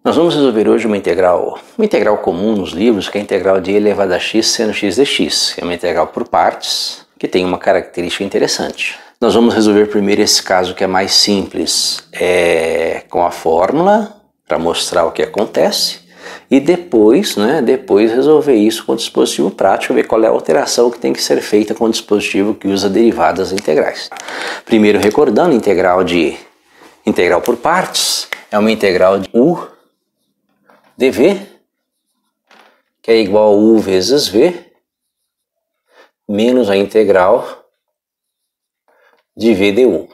Nós vamos resolver hoje uma integral comum nos livros, que é a integral de e elevado a x seno x dx. É uma integral por partes, que tem uma característica interessante. Nós vamos resolver primeiro esse caso que é mais simples, com a fórmula, para mostrar o que acontece, e depois resolver isso com o dispositivo prático, ver qual é a alteração que tem que ser feita com o dispositivo que usa derivadas integrais. Primeiro, recordando, integral por partes é uma integral de u dv, que é igual a u vezes v, menos a integral de v du. O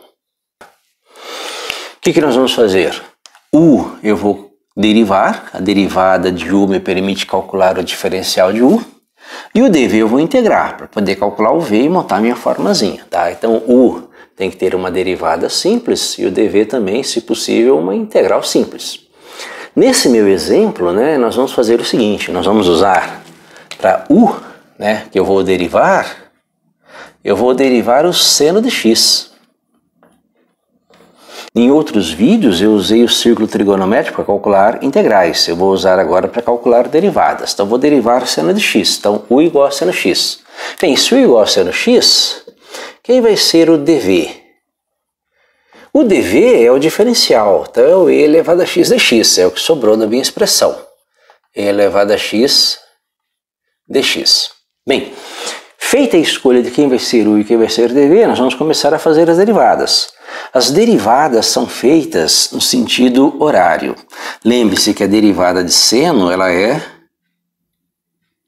que nós vamos fazer? U eu vou derivar, a derivada de u me permite calcular o diferencial de u, e o dv eu vou integrar, para poder calcular o v e montar minha formazinha, tá? Então u tem que ter uma derivada simples, e o dv também, se possível, uma integral simples. Nesse meu exemplo, nós vamos fazer o seguinte, nós vamos usar para u, que eu vou derivar o seno de x. Em outros vídeos eu usei o círculo trigonométrico para calcular integrais, eu vou usar agora para calcular derivadas. Então vou derivar o seno de x, então u igual a seno x. Bem, se u igual a seno x, quem vai ser o dv? O dv é o diferencial, então é o e elevado a x dx, é o que sobrou da minha expressão. E elevado a x dx. Bem, feita a escolha de quem vai ser u e quem vai ser dv, nós vamos começar a fazer as derivadas. As derivadas são feitas no sentido horário. Lembre-se que a derivada de seno ela é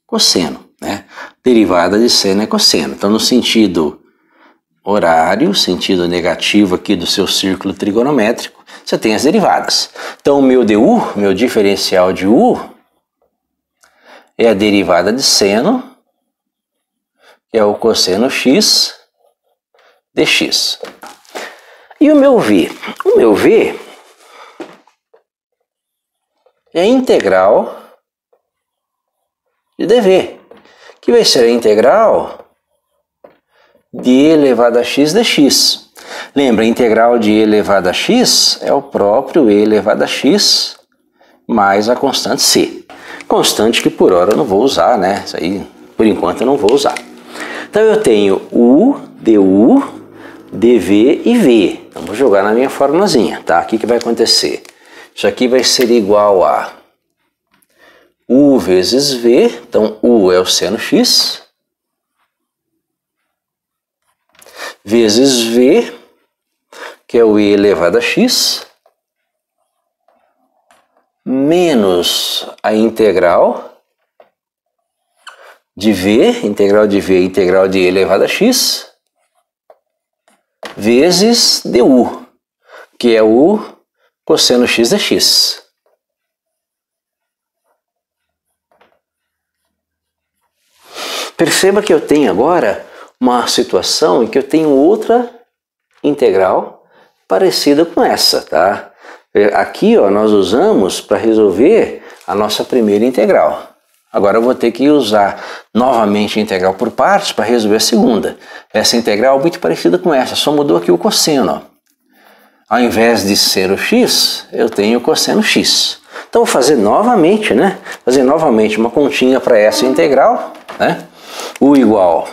cosseno, Derivada de seno é cosseno. Então, no sentido horário, sentido negativo aqui do seu círculo trigonométrico, você tem as derivadas. Então, o meu du, meu diferencial de u, é a derivada de seno, que é o cosseno x dx. E o meu v? O meu v é a integral de dv, que vai ser a integral de e elevado a x dx. Lembra, a integral de e elevado a x é o próprio e elevado a x mais a constante c. Constante que por hora eu não vou usar, Isso aí, por enquanto, eu não vou usar. Então eu tenho u, du, dv e v. Então vou jogar na minha formulazinha, tá? O que vai acontecer? Isso aqui vai ser igual a u vezes v, então u é o seno x, vezes v, que é o e elevado a x, menos a integral de v, integral de e elevado a x, vezes du, que é o cosseno x dx. Perceba que eu tenho agora uma situação em que eu tenho outra integral parecida com essa, tá? Aqui, nós usamos para resolver a nossa primeira integral. Agora eu vou ter que usar novamente a integral por partes para resolver a segunda. Essa integral é muito parecida com essa, só mudou aqui o cosseno. Ao invés de seno x, eu tenho cosseno x. Então vou fazer novamente, Fazer novamente uma continha para essa integral, U igual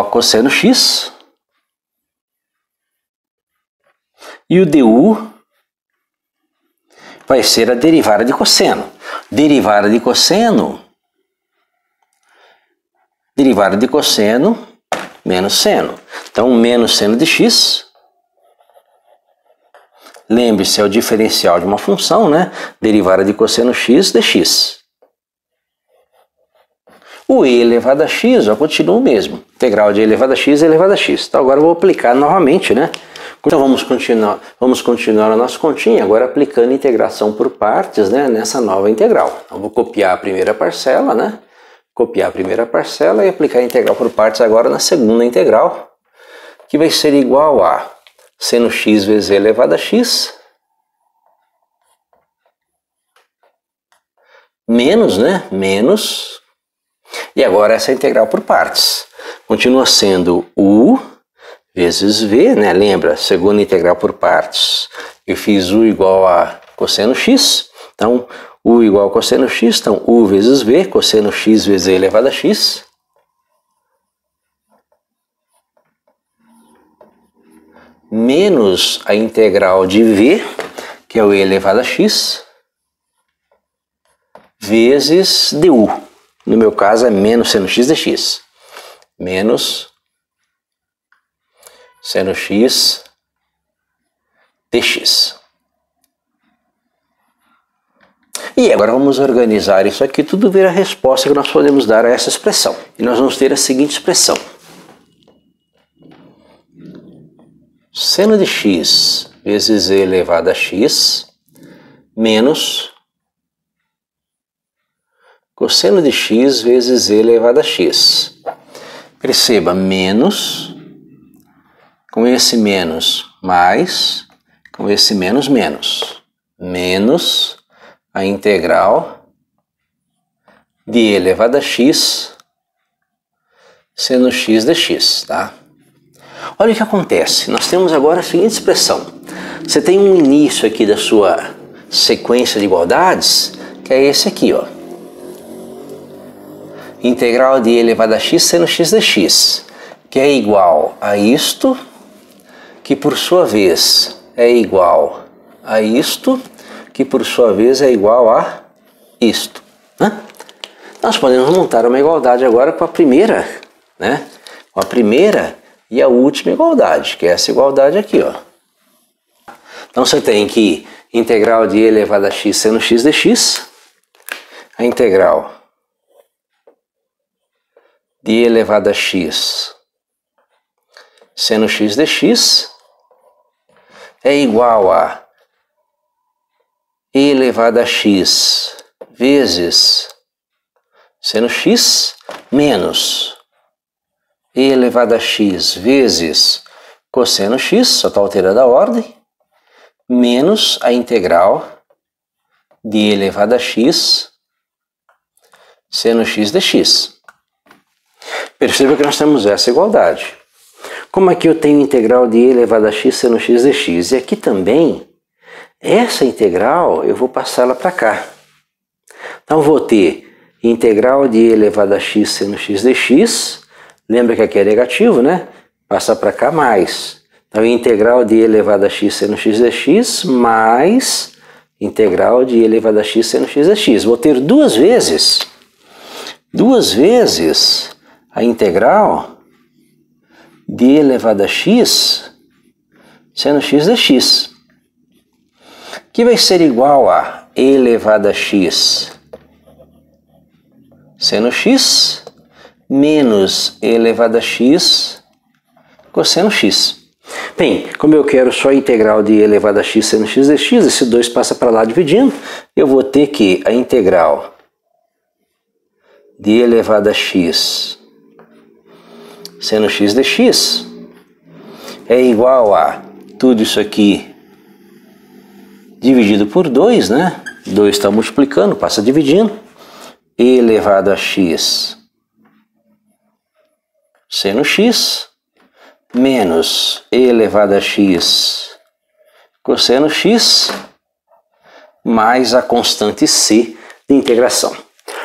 a cosseno x, e o du vai ser a derivada de cosseno. Derivada de cosseno menos seno. Então, menos seno de x, lembre-se, é o diferencial de uma função, Derivada de cosseno x dx. O e elevado a x continua o mesmo. Integral de e elevado a x é elevado a x. Então agora eu vou aplicar novamente, Então vamos continuar a nossa continha, agora aplicando integração por partes, nessa nova integral. Então vou copiar a primeira parcela, e aplicar a integral por partes agora na segunda integral, que vai ser igual a seno x vezes e elevado a x, menos, menos. E agora essa integral por partes. Continua sendo u vezes v, Lembra, segunda integral por partes Eu fiz U igual a cosseno x, então U igual a cosseno x, então U vezes V, cosseno x vezes E elevado a x, menos a integral de V, que é o E elevado a x, vezes du. No meu caso é menos seno x dx. Menos seno x dx. E agora vamos organizar isso aqui, tudo ver a resposta que nós podemos dar a essa expressão. E nós vamos ter a seguinte expressão. Seno de x vezes E elevado a x menos cosseno de x vezes E elevado a x. Perceba, menos, com esse menos, mais, com esse menos, menos. Menos a integral de E elevado a x seno x dx, tá? Olha o que acontece. Nós temos agora a seguinte expressão. Você tem um início aqui da sua sequência de igualdades, que é esse aqui, ó. Integral de E elevado a x seno x dx, que é igual a isto, que por sua vez é igual a isto, que por sua vez é igual a isto. Né? Nós podemos montar uma igualdade agora com a primeira, né? Com a primeira e a última igualdade, que é essa igualdade aqui, ó. Então você tem que integral de E elevado a x seno x dx, a integral de E elevado a x seno x dx é igual a E elevado a x vezes seno x menos E elevado a x vezes cosseno x, só está alterando a ordem, menos a integral de E elevado a x seno x dx. Perceba que nós temos essa igualdade. Como aqui eu tenho integral de E elevado a x seno x dx, e aqui também, essa integral eu vou passá-la para cá. Então vou ter integral de E elevado a x seno x dx, lembra que aqui é negativo, né? Passa para cá mais. Então integral de E elevado a x seno x dx mais integral de E elevado a x seno x dx. Vou ter duas vezes a integral de E elevado a x seno x dx, que vai ser igual a E elevado a x seno x menos E elevado a x cosseno x. Bem, como eu quero só a integral de E elevado a x seno x dx, esse 2 passa para lá dividindo, eu vou ter que a integral de E elevado a x seno x dx é igual a tudo isso aqui dividido por 2, né? 2 está multiplicando, passa dividindo. E elevado a x seno x menos E elevado a x cosseno x mais a constante c de integração.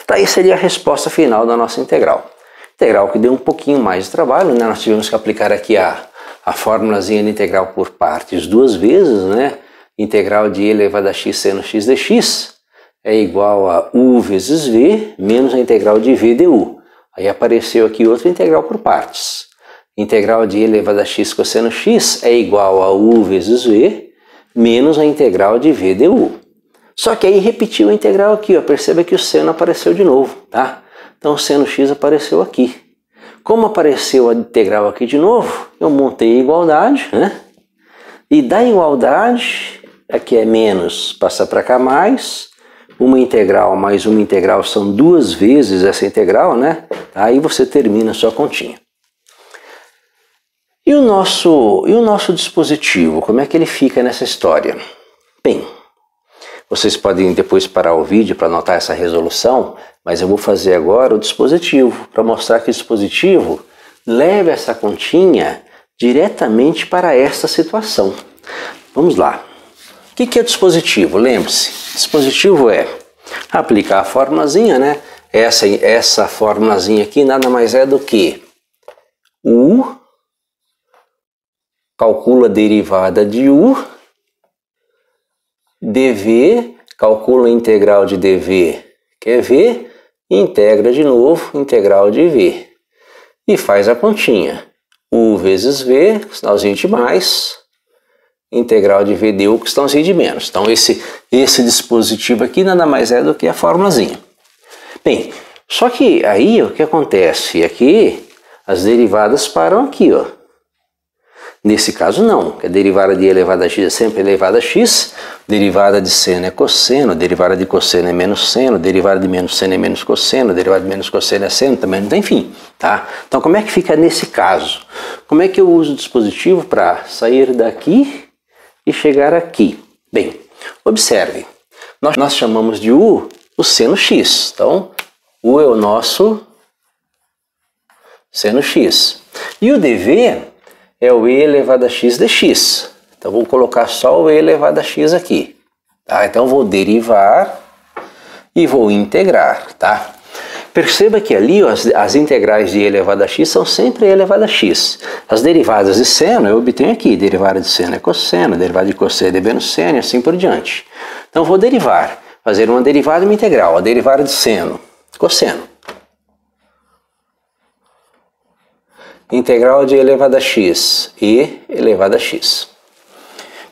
Daí seria a resposta final da nossa integral. Integral que deu um pouquinho mais de trabalho, né? Nós tivemos que aplicar aqui a fórmulazinha de integral por partes duas vezes, né? Integral de E elevado a x seno x dx é igual a u vezes v menos a integral de v du. Aí apareceu aqui outra integral por partes. Integral de E elevado a x cosseno x é igual a u vezes v menos a integral de v du. Só que aí repetiu a integral aqui, ó. Perceba que o seno apareceu de novo, tá? Então o seno x apareceu aqui. Como apareceu a integral aqui de novo, eu montei a igualdade, né? E da igualdade, aqui é menos, passa para cá mais, uma integral mais uma integral são duas vezes essa integral, né? Aí você termina a sua continha. E o nosso dispositivo, como é que ele fica nessa história? Bem, vocês podem depois parar o vídeo para anotar essa resolução, mas eu vou fazer agora o dispositivo, para mostrar que o dispositivo leva essa continha diretamente para esta situação. Vamos lá. que é o dispositivo? Lembre-se, dispositivo é aplicar a formulazinha, né? Essa formulazinha aqui nada mais é do que U, calcula a derivada de U, dv, calcula a integral de dv, que é v, integra de novo, integral de v. E faz a continha. U vezes v, sinalzinho de mais, integral de v du, sinalzinho de menos. Então esse dispositivo aqui nada mais é do que a formulazinha. Bem, só que aí o que acontece? Aqui as derivadas param aqui, ó. Nesse caso não, que a derivada de e elevado a x é sempre elevada a x, derivada de seno é cosseno, derivada de cosseno é menos seno, derivada de menos seno é menos cosseno, derivada de menos cosseno é seno, também, enfim, tá? Então como é que fica nesse caso? Como é que eu uso o dispositivo para sair daqui e chegar aqui? Bem, observe, nós chamamos de U o seno x, então U é o nosso seno x, e o dv é o e elevado a x dx. Então vou colocar só o e elevado a x aqui. Tá? Então vou derivar e vou integrar. Tá? Perceba que ali ó, as integrais de e elevado a x são sempre e elevado a x. As derivadas de seno eu obtenho aqui. Derivada de seno é cosseno, derivada de cosseno é menos seno e assim por diante. Então vou derivar. Fazer uma derivada e uma integral. A derivada de seno, cosseno. Integral de e elevado a x, e elevado a x.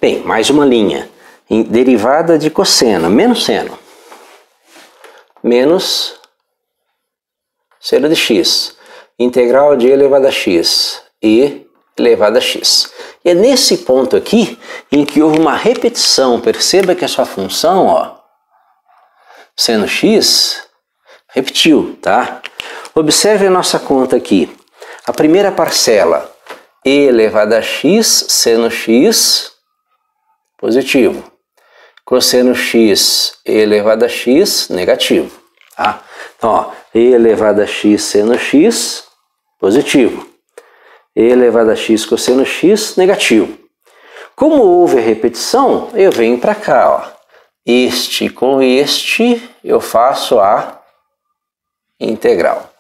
Bem, mais uma linha. Derivada de cosseno, menos seno. Menos seno de x. Integral de e elevado a x, e elevado a x. E é nesse ponto aqui em que houve uma repetição. Perceba que a sua função, ó, seno x, repetiu, tá? Observe a nossa conta aqui. A primeira parcela, e elevado a x, seno x, positivo. Cosseno x, e elevado a x, negativo. Tá? Então, ó, e elevado a x, seno x, positivo. E elevado a x, cosseno x, negativo. Como houve a repetição, eu venho para cá. Ó. Este com este, eu faço a integral.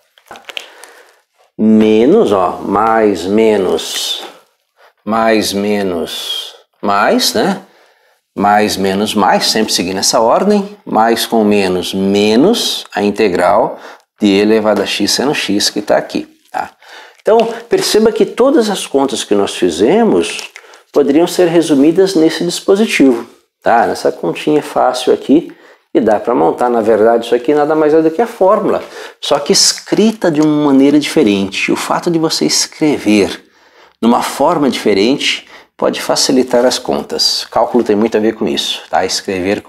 Menos, ó, mais, menos, mais, né? Mais, menos, sempre seguindo essa ordem. Mais com menos, menos a integral de e elevado a x seno x que está aqui. Tá? Então, perceba que todas as contas que nós fizemos poderiam ser resumidas nesse dispositivo. Tá? Nessa continha fácil aqui. E dá para montar, na verdade, isso aqui nada mais é do que a fórmula, só que escrita de uma maneira diferente. O fato de você escrever de uma forma diferente pode facilitar as contas. Cálculo tem muito a ver com isso, tá? Escrever de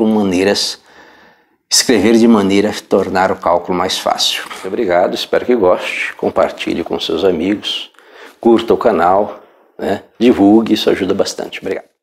maneira a tornar o cálculo mais fácil. Muito obrigado, espero que goste, compartilhe com seus amigos, curta o canal, né? Divulgue, isso ajuda bastante. Obrigado.